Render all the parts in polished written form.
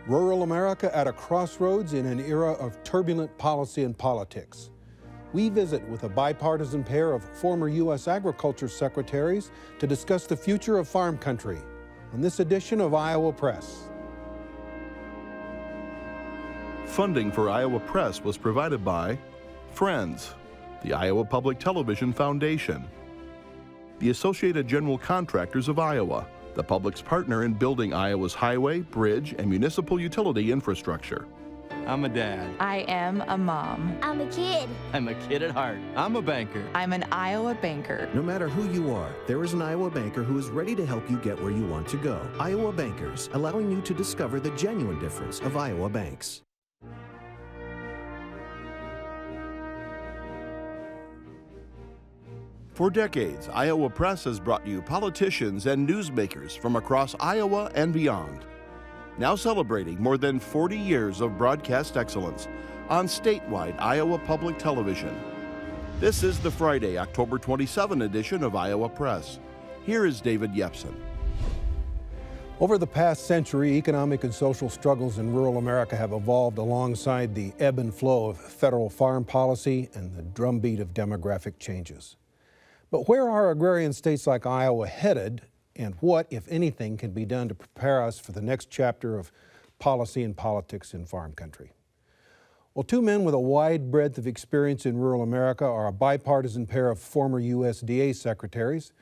Rural America at a crossroads in an era of turbulent policy and politics. We visit with a bipartisan pair of former U.S. Agriculture Secretaries to discuss the future of farm country on this edition of Iowa Press. Funding for Iowa Press was provided by Friends, the Iowa Public Television Foundation, the Associated General Contractors of Iowa, the public's partner in building Iowa's highway, bridge, and municipal utility infrastructure. I'm a dad. I am a mom. I'm a kid. I'm a kid at heart. I'm a banker. I'm an Iowa banker. No matter who you are, there is an Iowa banker who is ready to help you get where you want to go. Iowa Bankers, allowing you to discover the genuine difference of Iowa banks. For decades, Iowa Press has brought you politicians and newsmakers from across Iowa and beyond. Now celebrating more than 40 years of broadcast excellence on statewide Iowa Public Television. This is the Friday, October 27 edition of Iowa Press. Here is David Yepsen. Over the past century, economic and social struggles in rural America have evolved alongside the ebb and flow of federal farm policy and the drumbeat of demographic changes. But where are agrarian states like Iowa headed, and what, if anything, can be done to prepare us for the next chapter of policy and politics in farm country? Well, two men with a wide breadth of experience in rural America are a bipartisan pair of former USDA secretaries.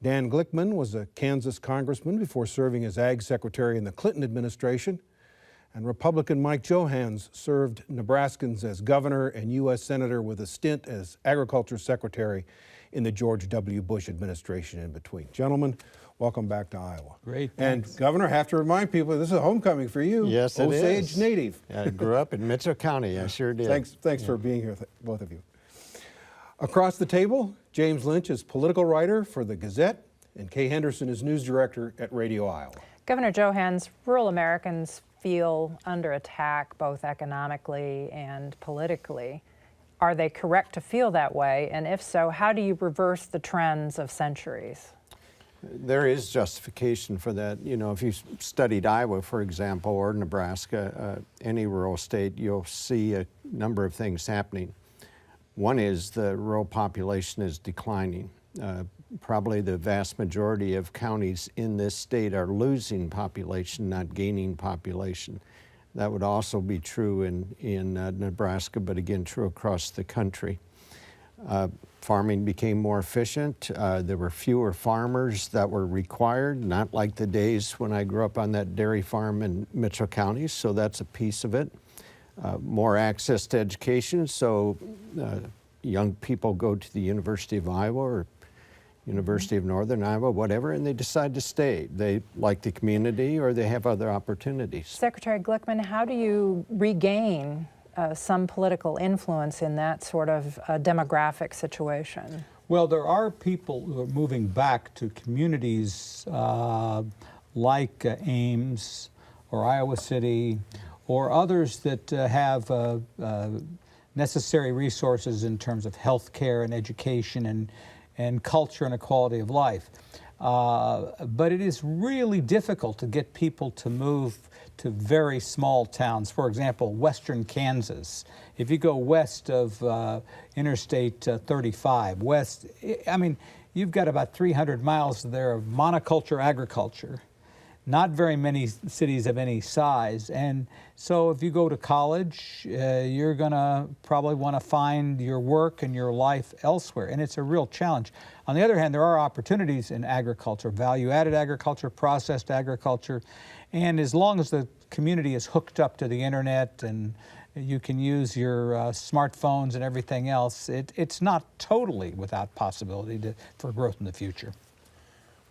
Dan Glickman was a Kansas congressman before serving as Ag Secretary in the Clinton administration, and Republican Mike Johanns served Nebraskans as governor and U.S. Senator with a stint as Agriculture Secretary in the George W. Bush administration in between. Gentlemen, welcome back to Iowa. Great, and thanks. Governor, have to remind people, this is a homecoming for you. Yes, it Osage is. native. I grew up in Mitchell County, I sure did. Thanks for being here, both of you. Across the table, James Lynch is political writer for the Gazette, and Kay Henderson is news director at Radio Iowa. Governor Johanns, rural Americans feel under attack both economically and politically. Are they correct to feel that way? And if so, how do you reverse the trends of centuries? There is justification for that. You know, if you studied Iowa, for example, or Nebraska, any rural state, you'll see a number of things happening. One is the rural population is declining. Probably the vast majority of counties in this state are losing population, not gaining population. That would also be true in Nebraska, but again, true across the country. Farming became more efficient. There were fewer farmers that were required, not like the days when I grew up on that dairy farm in Mitchell County, so that's a piece of it. More access to education, so young people go to the University of Iowa or University of Northern Iowa, whatever, and they decide to stay. They like the community or they have other opportunities. Secretary Glickman, how do you regain some political influence in that sort of demographic situation? Well, there are people who are moving back to communities like Ames or Iowa City or others that have necessary resources in terms of health care and education and culture and a quality of life. But it is really difficult to get people to move to very small towns. For example, western Kansas. If you go west of Interstate 35, west, I mean, you've got about 300 miles there of monoculture agriculture. Not very many cities of any size, and so if you go to college, you're gonna probably want to find your work and your life elsewhere, and it's a real challenge. On the other hand, there are opportunities in agriculture, value-added agriculture, processed agriculture, and as long as the community is hooked up to the internet and you can use your smartphones and everything else, it's not totally without possibility for growth in the future.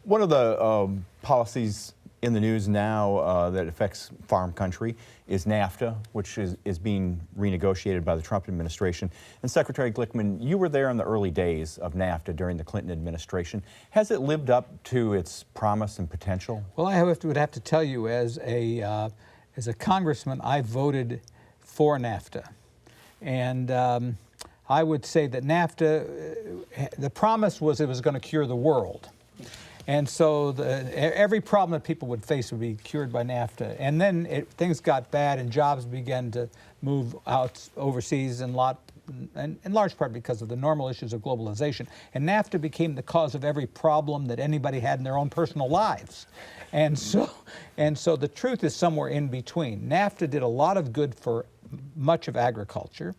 One of the policies in the news now that affects farm country is NAFTA, which is being renegotiated by the Trump administration. And Secretary Glickman, you were there in the early days of NAFTA during the Clinton administration. Has it lived up to its promise and potential? Well, I would have to tell you, as a congressman, I voted for NAFTA. And I would say that NAFTA, the promise was it was going to cure the world. And so every problem that people would face would be cured by NAFTA. And then things got bad and jobs began to move out overseas in large part because of the normal issues of globalization. And NAFTA became the cause of every problem that anybody had in their own personal lives. And so the truth is somewhere in between. NAFTA did a lot of good for much of agriculture.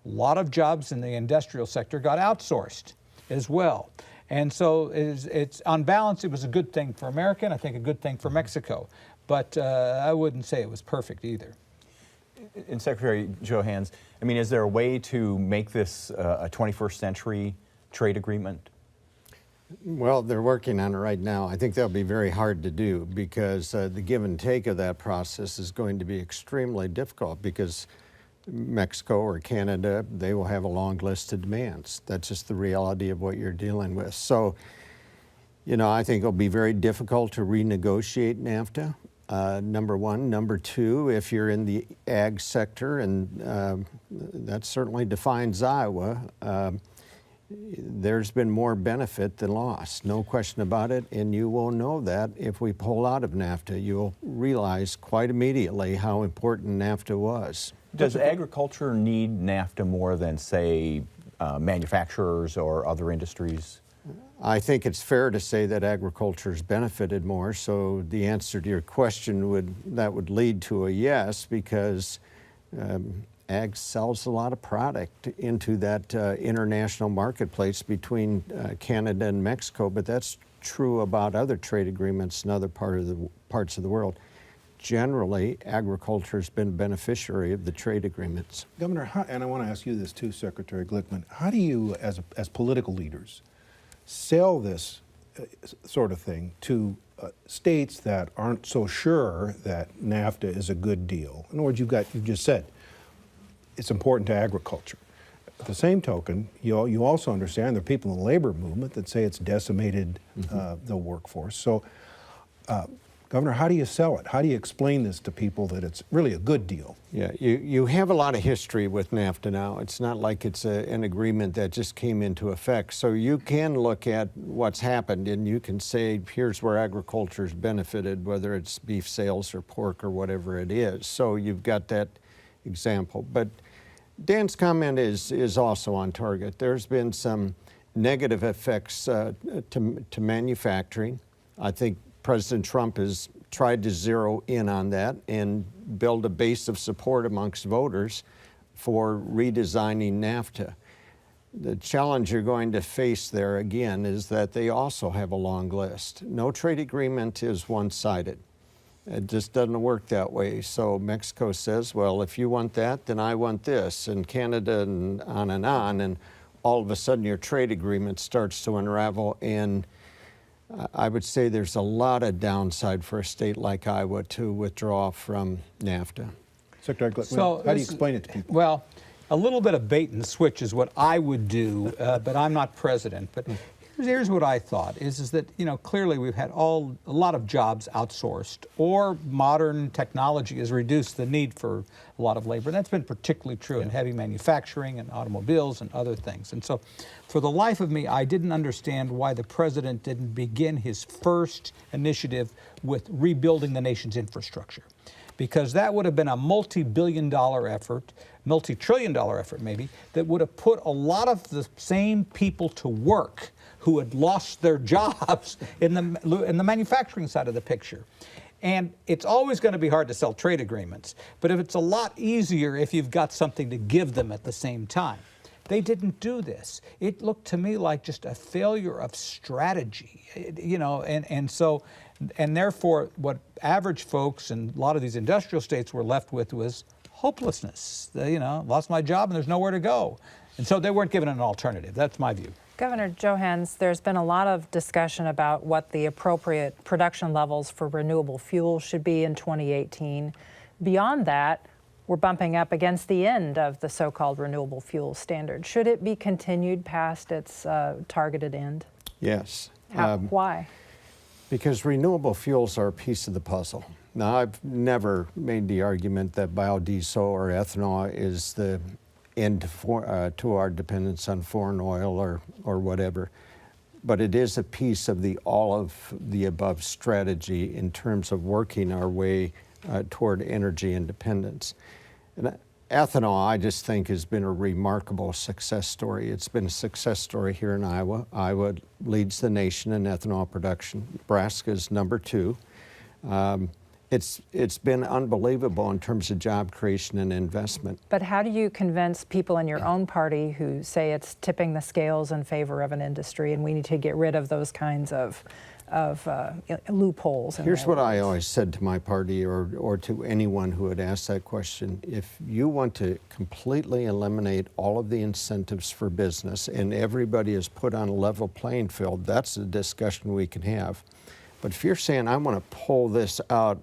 A lot of jobs in the industrial sector got outsourced as well. And so it's on balance, it was a good thing for America, and I think a good thing for Mexico. But I wouldn't say it was perfect either. And Secretary Johanns, I mean, is there a way to make this a 21st century trade agreement? Well, they're working on it right now. I think that'll be very hard to do because the give and take of that process is going to be extremely difficult because Mexico or Canada, they will have a long list of demands. That's just the reality of what you're dealing with. So, you know, I think it'll be very difficult to renegotiate NAFTA, number one. Number two, if you're in the ag sector, and that certainly defines Iowa, there's been more benefit than loss, no question about it, and you will know that if we pull out of NAFTA. You'll realize quite immediately how important NAFTA was. Does agriculture need NAFTA more than, say, manufacturers or other industries? I think it's fair to say that agriculture's benefited more, so the answer to your question would lead to a yes, because ag sells a lot of product into that international marketplace between Canada and Mexico, but that's true about other trade agreements in other parts of the world. Generally, agriculture's been a beneficiary of the trade agreements. Governor, and I want to ask you this too, Secretary Glickman, how do you, as political leaders, sell this sort of thing to states that aren't so sure that NAFTA is a good deal? In other words, you've just said it's important to agriculture. At the same token, you also understand there are people in the labor movement that say it's decimated the workforce. So, Governor, how do you sell it? How do you explain this to people that it's really a good deal? Yeah, you have a lot of history with NAFTA now. It's not like it's an agreement that just came into effect. So you can look at what's happened and you can say, here's where agriculture's benefited, whether it's beef sales or pork or whatever it is. So you've got that example. But Dan's comment is also on target. There's been some negative effects to manufacturing. I think President Trump has tried to zero in on that and build a base of support amongst voters for redesigning NAFTA. The challenge you're going to face there again is that they also have a long list. No trade agreement is one-sided. It just doesn't work that way. So Mexico says, well, if you want that, then I want this, and Canada and on, and all of a sudden your trade agreement starts to unravel, and I would say there's a lot of downside for a state like Iowa to withdraw from NAFTA. Secretary Glickman, how do you explain it to people? Well, a little bit of bait and switch is what I would do, but I'm not president. But here's what I thought, is that, you know, clearly we've had a lot of jobs outsourced, or modern technology has reduced the need for a lot of labor. And that's been particularly true in heavy manufacturing and automobiles and other things. And so for the life of me, I didn't understand why the president didn't begin his first initiative with rebuilding the nation's infrastructure. Because that would have been a multi-billion-dollar effort, multi-trillion-dollar effort maybe, that would have put a lot of the same people to work who had lost their jobs in the manufacturing side of the picture. And it's always going to be hard to sell trade agreements, but if it's a lot easier if you've got something to give them at the same time. They didn't do this. It looked to me like just a failure of strategy, you know, and therefore what average folks and a lot of these industrial states were left with was hopelessness. You know, lost my job and there's nowhere to go. And so they weren't given an alternative. That's my view. Governor Johanns, there's been a lot of discussion about what the appropriate production levels for renewable fuels should be in 2018. Beyond that, we're bumping up against the end of the so-called renewable fuel standard. Should it be continued past its targeted end? Yes. Why? Because renewable fuels are a piece of the puzzle. Now, I've never made the argument that biodiesel or ethanol is the end to our dependence on foreign oil or whatever. but it is a piece of the all of the above strategy in terms of working our way toward energy independence. And ethanol, I just think, has been a remarkable success story. It's been a success story here in Iowa. Iowa leads the nation in ethanol production. Nebraska is number 2. It's been unbelievable in terms of job creation and investment. But how do you convince people in your own party who say it's tipping the scales in favor of an industry and we need to get rid of those kinds of loopholes? Here's what I always said to my party or to anyone who had asked that question. If you want to completely eliminate all of the incentives for business and everybody is put on a level playing field, that's a discussion we can have. But if you're saying, I want to pull this out,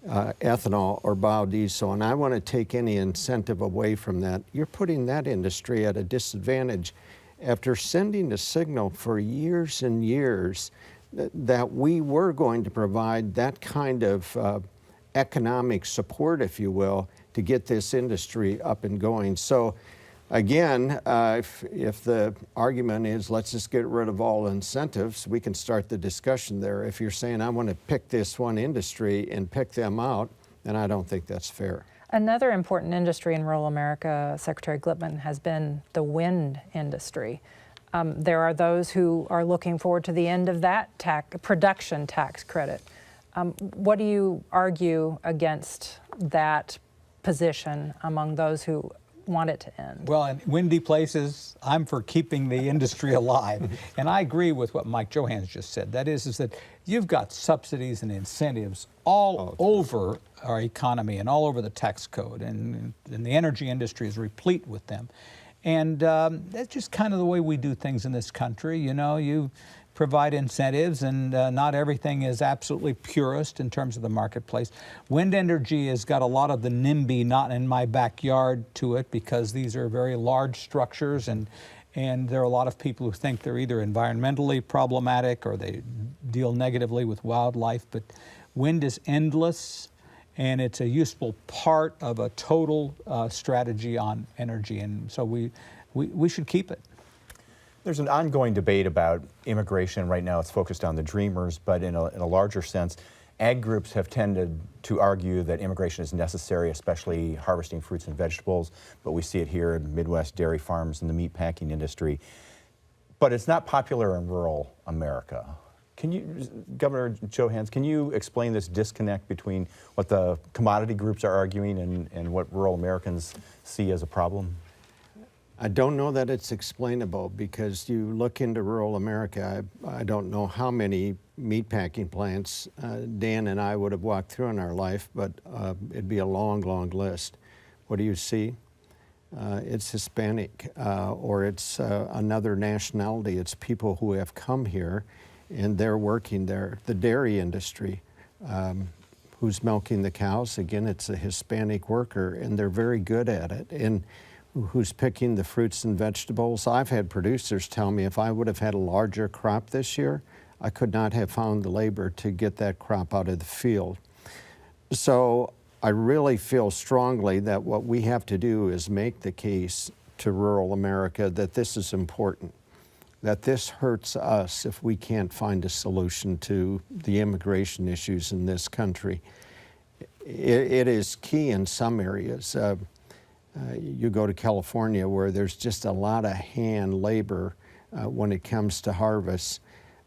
ethanol or biodiesel, and I want to take any incentive away from that, you're putting that industry at a disadvantage. After sending a signal for years and years that we were going to provide that kind of economic support, if you will, to get this industry up and going. So again, if the argument is let's just get rid of all incentives, we can start the discussion there. If you're saying I want to pick this one industry and pick them out, then I don't think that's fair. Another important industry in rural America, Secretary Glickman, has been the wind industry. There are those who are looking forward to the end of that production tax credit. What do you argue against that position among those who want it to end? Well, in windy places, I'm for keeping the industry alive. And I agree with what Mike Johanns just said. That is that you've got subsidies and incentives all over our economy and all over the tax code, and the energy industry is replete with them. And that's just kind of the way we do things in this country. You know, you provide incentives, and not everything is absolutely purist in terms of the marketplace. Wind energy has got a lot of the NIMBY, not in my backyard, to it, because these are very large structures, and there are a lot of people who think they're either environmentally problematic or they deal negatively with wildlife. But wind is endless, and it's a useful part of a total strategy on energy, and so we should keep it. There's an ongoing debate about immigration. Right now it's focused on the Dreamers, but in a larger sense, ag groups have tended to argue that immigration is necessary, especially harvesting fruits and vegetables, but we see it here in Midwest dairy farms and the meat packing industry. But it's not popular in rural America. Can you, Governor Johanns, can you explain this disconnect between what the commodity groups are arguing and what rural Americans see as a problem? I don't know that it's explainable, because you look into rural America, I don't know how many meatpacking plants Dan and I would have walked through in our life, but it'd be a long, long list. What do you see? It's Hispanic, or it's another nationality. It's people who have come here and they're working there. The dairy industry, who's milking the cows, again, it's a Hispanic worker, and they're very good at it. And who's picking the fruits and vegetables. I've had producers tell me if I would have had a larger crop this year, I could not have found the labor to get that crop out of the field. So I really feel strongly that what we have to do is make the case to rural America that this is important, that this hurts us if we can't find a solution to the immigration issues in this country. It is key in some areas. You go to California, where there's just a lot of hand labor when it comes to harvest.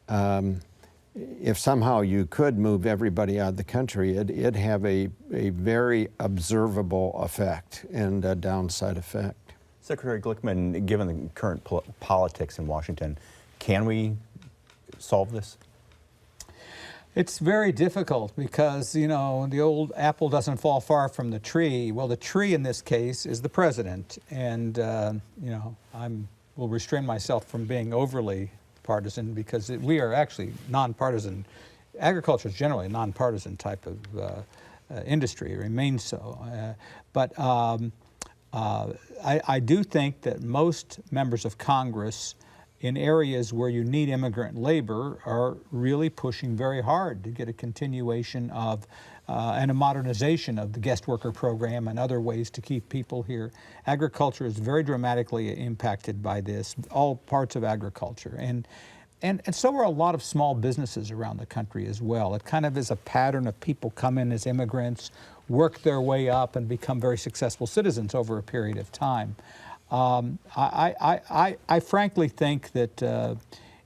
If somehow you could move everybody out of the country, it'd have a very observable effect and a downside effect. Secretary Glickman, given the current politics in Washington, can we solve this? It's very difficult because, you know, the old apple doesn't fall far from the tree. Well, the tree in this case is the president, and, you know, will restrain myself from being overly partisan, because we are actually nonpartisan. Agriculture is generally a nonpartisan type of industry. It remains so. But I do think that most members of Congress in areas where you need immigrant labor are really pushing very hard to get a continuation of and a modernization of the guest worker program and other ways to keep people here. Agriculture is very dramatically impacted by this, all parts of agriculture. And And so are a lot of small businesses around the country as well. It kind of is a pattern of people come in as immigrants, work their way up, and become very successful citizens over a period of time. I frankly think that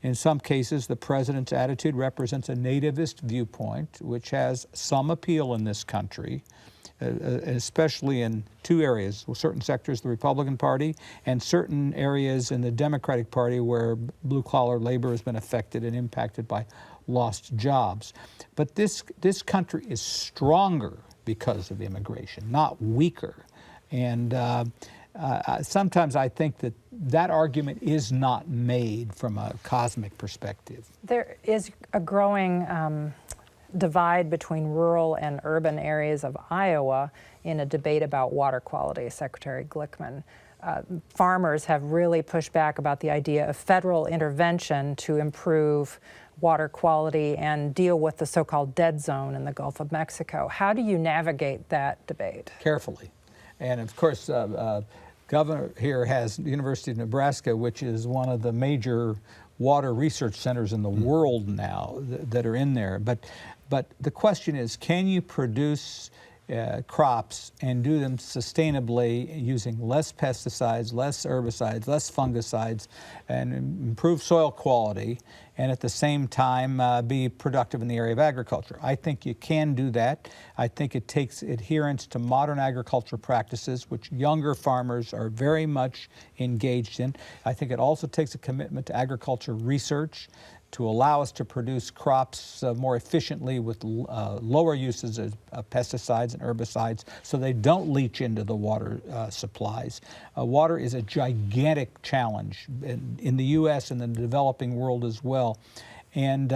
in some cases the president's attitude represents a nativist viewpoint, which has some appeal in this country, especially in two areas, certain sectors of the Republican Party and certain areas in the Democratic Party where blue-collar labor has been affected and impacted by lost jobs. But this country is stronger because of immigration, not weaker. And sometimes I think that argument is not made from a cosmic perspective. There is a growing divide between rural and urban areas of Iowa in a debate about water quality, Secretary Glickman. Farmers have really pushed back about the idea of federal intervention to improve water quality and deal with the so-called dead zone in the Gulf of Mexico. How do you navigate that debate? Carefully. And of course, Governor here has the University of Nebraska, which is one of the major water research centers in the world now that are in there. But the question is, can you produce crops and do them sustainably using less pesticides, less herbicides, less fungicides, and improve soil quality, and at the same time be productive in the area of agriculture? I think you can do that. I think it takes adherence to modern agriculture practices, which younger farmers are very much engaged in. I think it also takes a commitment to agriculture research to allow us to produce crops more efficiently with lower uses of pesticides and herbicides so they don't leach into the water supplies. Water is a gigantic challenge in the U.S. and the developing world as well. And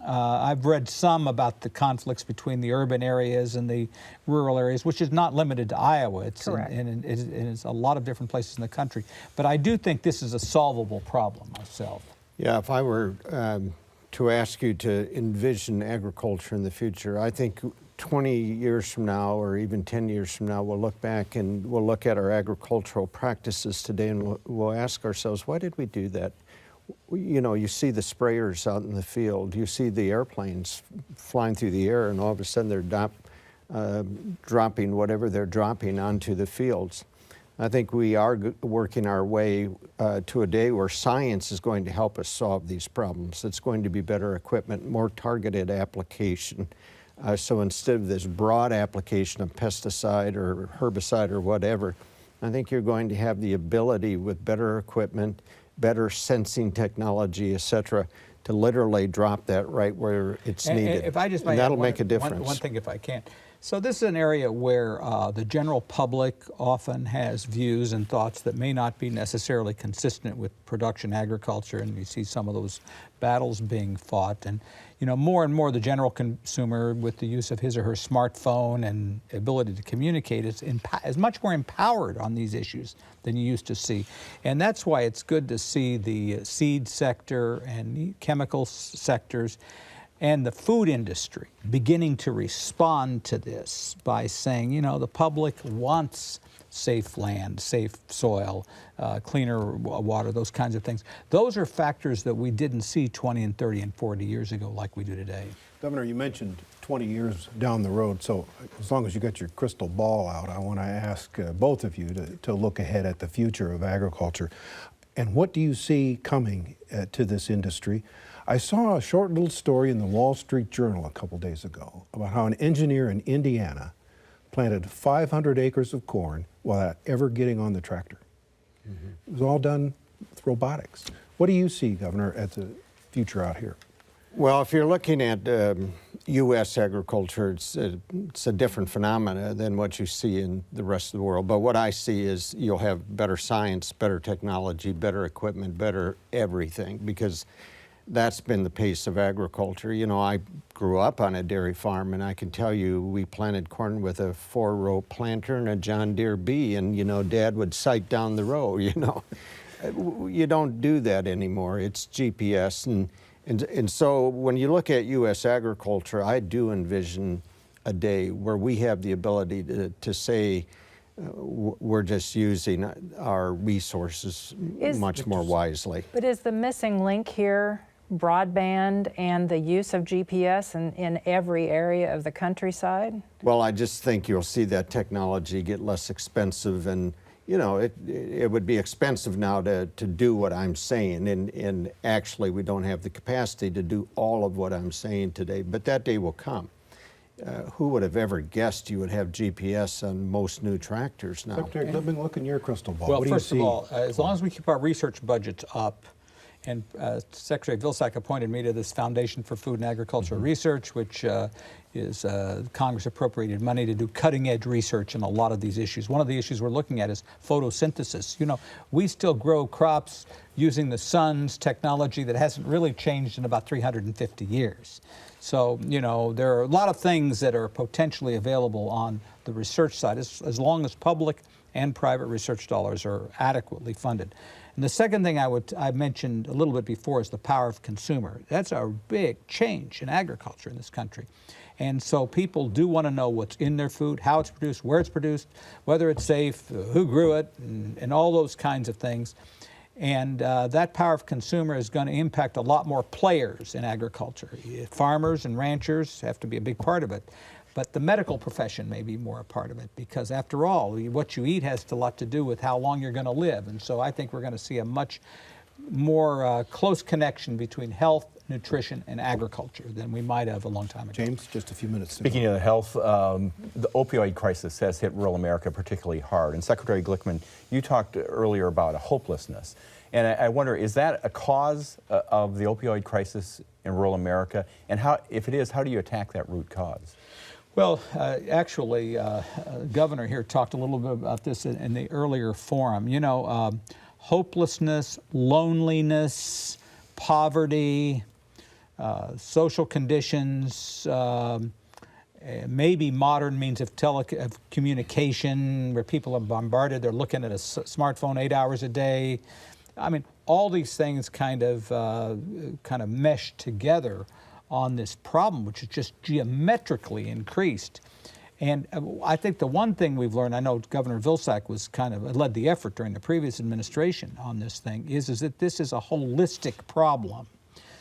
I've read some about the conflicts between the urban areas and the rural areas, which is not limited to Iowa. It's correct. And it's a lot of different places in the country. But I do think this is a solvable problem myself. Yeah, if I were to ask you to envision agriculture in the future, I think 20 years from now or even 10 years from now, we'll look back and we'll look at our agricultural practices today and we'll ask ourselves, why did we do that? You know, you see the sprayers out in the field, you see the airplanes flying through the air, and all of a sudden they're dropping whatever they're dropping onto the fields. I think we are working our way to a day where science is going to help us solve these problems. It's going to be better equipment, more targeted application. So instead of this broad application of pesticide or herbicide or whatever, I think you're going to have the ability with better equipment, better sensing technology, et cetera, to literally drop that right where it's needed. If I just might and that'll add make a difference. One thing, if I can. So this is an area where the general public often has views and thoughts that may not be necessarily consistent with production agriculture, and you see some of those battles being fought. And you know, more and more the general consumer, with the use of his or her smartphone and ability to communicate, is much more empowered on these issues than you used to see. And that's why it's good to see the seed sector and the chemical sectors and the food industry beginning to respond to this by saying, you know, the public wants safe land, safe soil, cleaner water, those kinds of things. Those are factors that we didn't see 20 and 30 and 40 years ago like we do today. Governor, you mentioned 20 years down the road, so as long as you got your crystal ball out, I want to ask both of you to look ahead at the future of agriculture. And what do you see coming to this industry? I saw a short little story in the Wall Street Journal a couple days ago about how an engineer in Indiana planted 500 acres of corn without ever getting on the tractor. Mm-hmm. It was all done with robotics. What do you see, Governor, as the future out here? Well, if you're looking at U.S. agriculture, it's a different phenomena than what you see in the rest of the world. But what I see is you'll have better science, better technology, better equipment, better everything, because that's been the pace of agriculture. You know, I grew up on a dairy farm, and I can tell you we planted corn with a 4-row planter and a John Deere bee, and, you know, Dad would sight down the row, you know. You don't do that anymore. It's GPS. And so when you look at U.S. agriculture, I do envision a day where we have the ability to say we're just using our resources much more wisely. But is the missing link here broadband and the use of GPS in every area of the countryside? Well, I just think you'll see that technology get less expensive, and you know, it would be expensive now to do what I'm saying, and actually we don't have the capacity to do all of what I'm saying today, but that day will come. Who would have ever guessed you would have GPS on most new tractors now? Secretary Glickman, look in your crystal ball. Well, What do you first of see? all, as long as we keep our research budgets up, and Secretary Vilsack appointed me to this Foundation for Food and Agricultural Research, which is Congress appropriated money to do cutting-edge research in a lot of these issues. One of the issues we're looking at is photosynthesis. You know, we still grow crops using the sun's technology that hasn't really changed in about 350 years. So, you know, there are a lot of things that are potentially available on the research side, as long as public and private research dollars are adequately funded. And the second thing I mentioned a little bit before is the power of consumer. That's a big change in agriculture in this country. And so people do want to know what's in their food, how it's produced, where it's produced, whether it's safe, who grew it, and all those kinds of things. And that power of consumer is going to impact a lot more players in agriculture. Farmers and ranchers have to be a big part of it. But the medical profession may be more a part of it, because after all, what you eat has a lot to do with how long you're going to live. And so I think we're going to see a much more close connection between health, nutrition, and agriculture than we might have a long time ago. James, just a few minutes. Speaking of the health, the opioid crisis has hit rural America particularly hard. And Secretary Glickman, you talked earlier about a hopelessness. And I wonder, is that a cause of the opioid crisis in rural America? And how, if it is, how do you attack that root cause? Well, actually, Governor here talked a little bit about this in the earlier forum. You know, hopelessness, loneliness, poverty, social conditions, maybe modern means of communication where people are bombarded. They're looking at a smartphone 8 hours a day. I mean, all these things kind of mesh together on this problem, which is just geometrically increased. And I think the one thing we've learned, I know Governor Vilsack was led the effort during the previous administration on this thing, is that this is a holistic problem.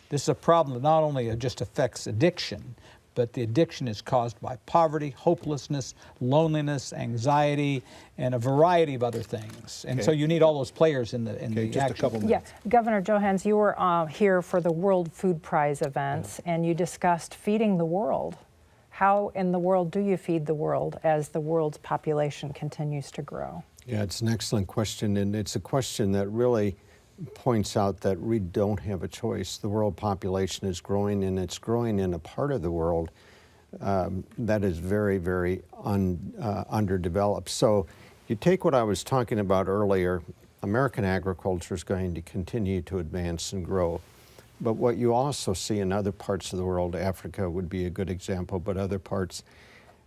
This is a problem that not only just affects addiction, but the addiction is caused by poverty, hopelessness, loneliness, anxiety, and a variety of other things. And so you need all those players in the Just action. a couple minutes. Yeah, Governor Johanns, you were here for the World Food Prize events, and you discussed feeding the world. How in the world do you feed the world as the world's population continues to grow? Yeah, it's an excellent question, and it's a question that really points out that we don't have a choice. The world population is growing, and it's growing in a part of the world that is very, very underdeveloped. So you take what I was talking about earlier, American agriculture is going to continue to advance and grow. But what you also see in other parts of the world, Africa would be a good example, but other parts,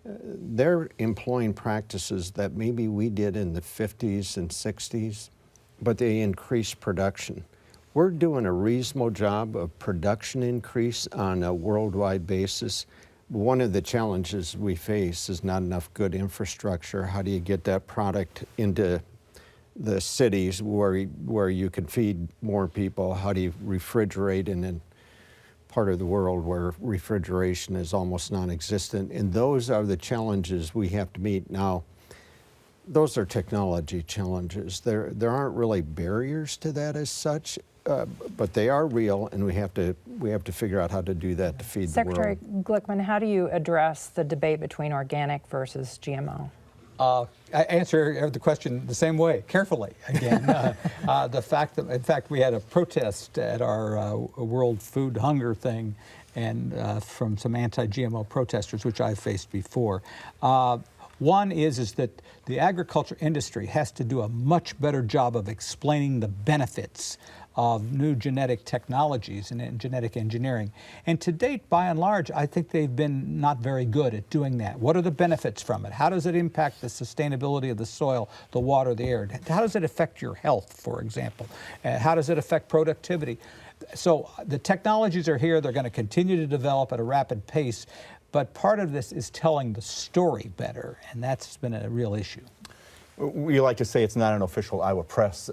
they're employing practices that maybe we did in the 50s and 60s, but they increase production. We're doing a reasonable job of production increase on a worldwide basis. One of the challenges we face is not enough good infrastructure. How do you get that product into the cities where you can feed more people? How do you refrigerate in a part of the world where refrigeration is almost non-existent? And those are the challenges we have to meet. Now, those are technology challenges. There aren't really barriers to that as such, but they are real, and we have to figure out how to do that to feed the world. Secretary Glickman, how do you address the debate between organic versus GMO? I answer the question the same way, carefully. Again, the fact that, in fact, we had a protest at our World Food Hunger thing, and from some anti-GMO protesters, which I've faced before. One is that the agriculture industry has to do a much better job of explaining the benefits of new genetic technologies and genetic engineering. And to date, by and large, I think they've been not very good at doing that. What are the benefits from it? How does it impact the sustainability of the soil, the water, the air? How does it affect your health, for example? How does it affect productivity? So the technologies are here. They're going to continue to develop at a rapid pace. But part of this is telling the story better, and that's been a real issue. We like to say it's not an official Iowa press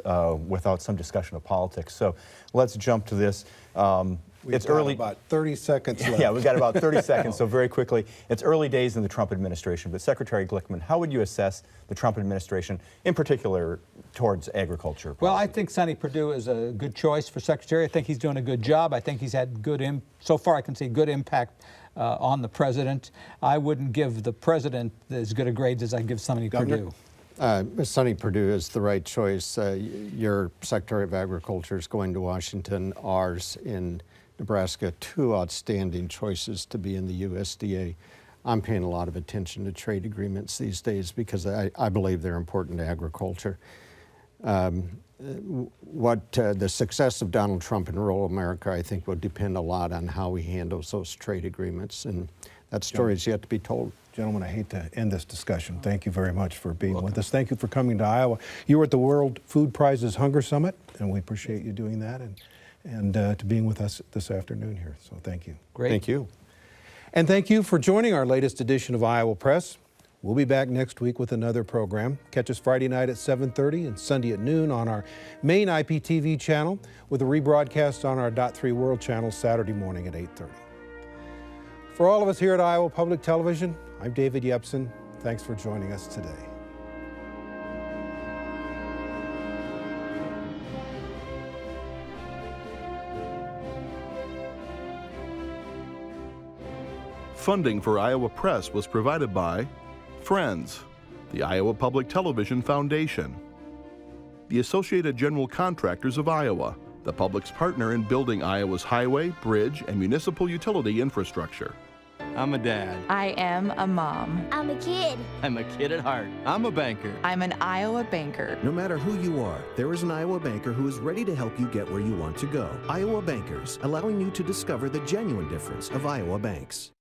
without some discussion of politics. So let's jump to this. We've got about 30 seconds left. Yeah, we've got about 30 seconds, so very quickly. It's early days in the Trump administration, but Secretary Glickman, how would you assess the Trump administration, in particular towards agriculture policy? Well, I think Sonny Perdue is a good choice for secretary. I think he's doing a good job. I think he's had so far I can see good impact on the president. I wouldn't give the president as good a grade as I give Sonny Perdue. Sonny Perdue is the right choice. Your Secretary of Agriculture is going to Washington. Ours in Nebraska, two outstanding choices to be in the USDA. I'm paying a lot of attention to trade agreements these days because I believe they're important to agriculture. The success of Donald Trump in rural America, I think, will depend a lot on how he handles those trade agreements, and that story is yet to be told. Gentlemen, I hate to end this discussion. Thank you very much for being with us. Thank you for coming to Iowa. You were at the World Food Prizes Hunger Summit, and we appreciate you doing that and to being with us this afternoon here. So thank you. Great. Thank you. And thank you for joining our latest edition of Iowa Press. We'll be back next week with another program. Catch us Friday night at 7:30 and Sunday at noon on our main IPTV channel with a rebroadcast on our .3 World channel Saturday morning at 8:30. For all of us here at Iowa Public Television, I'm David Yepsen. Thanks for joining us today. Funding for Iowa Press was provided by Friends, the Iowa Public Television Foundation, the Associated General Contractors of Iowa, the public's partner in building Iowa's highway, bridge, and municipal utility infrastructure. I'm a dad. I am a mom. I'm a kid. I'm a kid at heart. I'm a banker. I'm an Iowa banker. No matter who you are, there is an Iowa banker who is ready to help you get where you want to go. Iowa Bankers, allowing you to discover the genuine difference of Iowa banks.